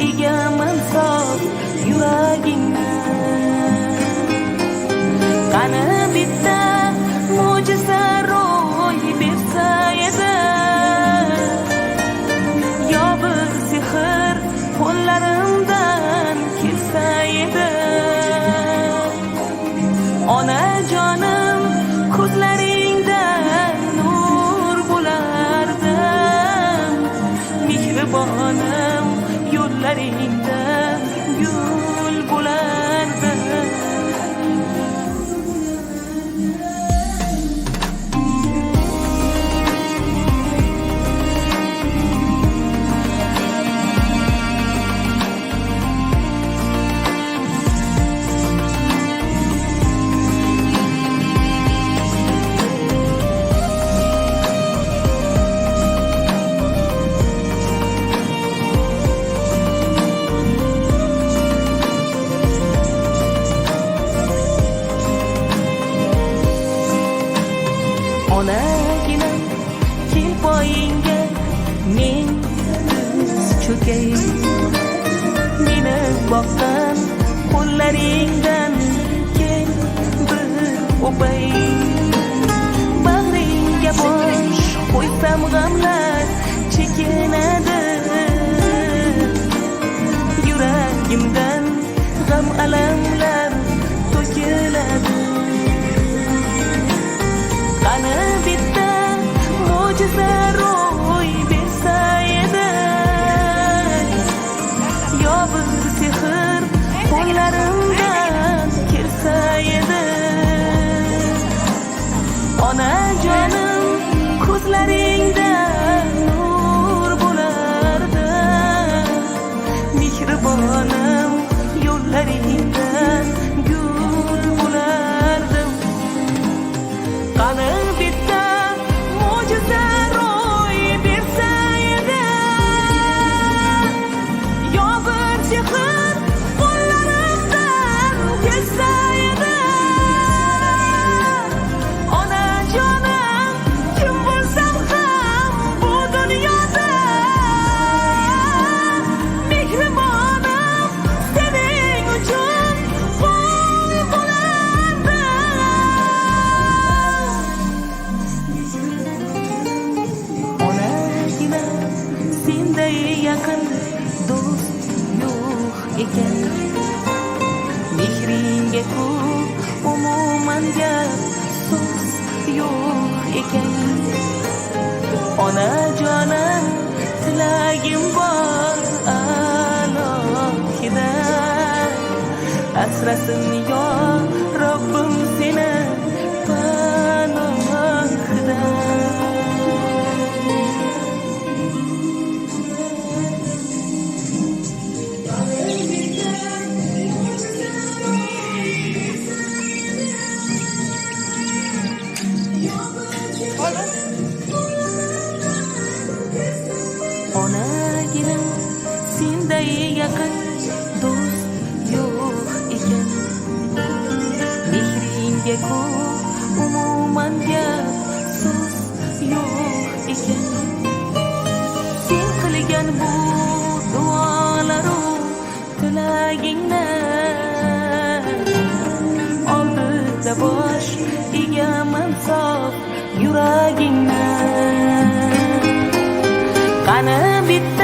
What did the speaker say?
egaman sof yuragingni. Qani bitta mo'jiza ro'y bersa edi, yo bir sehr qo'llarimdan kelsa edi. Onajonim ko'zlaringdan nur bo'lardim, mehribonim yo'llaringda gul bo'lardim. Onaginam kel poyingga men tiz cho'kay, meni boqqan qo'llaringdan kel bir o'pay. Bag'ringga bosh qo'ysam g'amlar chekinadi, yuragimdan g'am alamlar to'kiladi. Qani bitta mo'jiza ro'y bersa edi, yo bir sehr qo'llarimdan kelsa edi. Onajonim ko'zlaringda nur bo'lardim, mehribonim yo'llaringda gul bo'lardim. Qani bitta mo'jiza ro'y bersa edi, yo bir sehr qo'llarimdan kelsa edi. Onajonim kim bo'lsam ham bu dunyoda, mehribonim sening uchun qul bo'lardim. Senday yaqin do'st yo'q ekan, mehringga ku umuman gap so'z yo'q ekan. Onajonim tilagim bor alohida, asrasin yo Robbim seni panohida. Onaginam senday yaqin do'st yo'q ekan, mehringga ku umuman gap so'z yo'q ekan. Sen qilgan bu duolaru tilagingni oldida bosh egaman sof yuragingni. Qani bitta